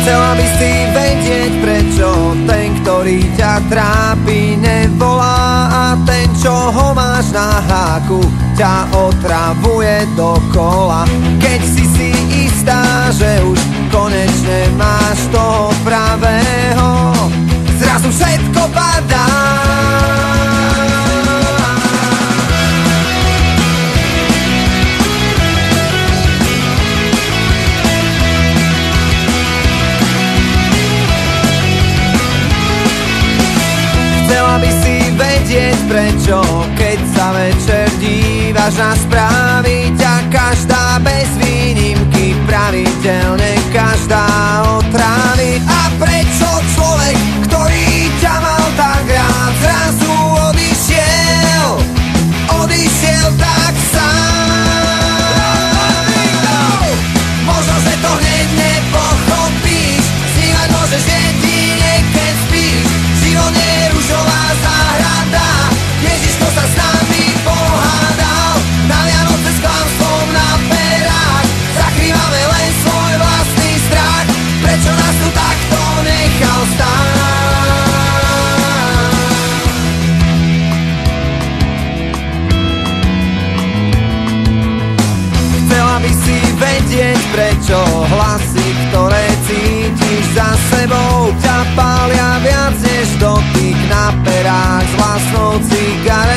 Chcela by si vedieť, prečo ten, ktorý ťa trápi, nevolá, a ten, čo ho máš na háku, ťa otravuje dokola. Keď si istá, že už konečne máš toho pravého, zrazu všetko padá. Chcela by si vedieť, prečo, keď sa večer dívaš na správy, ťa každá bez výnimky pravidelne každá otrávi. A prečo človek, ktorý ťa mal tak rád, zrazu odišiel tak sám. Možno, že to hneď nepochopíš, snívať môžeš jedine, keď spíš. Život nie je ružová záhrada, Ježiško sa s nami pohádal. Na Vianoce s klamstvom na perách zakrývame len svoj vlastný strach. Prečo nás tu takto nechal stáť? Chcela by si vedieť, prečo hlasy, ktoré cítiš za sebou, ťa pália viac než dotyk na perách s vlastnou cigaretou.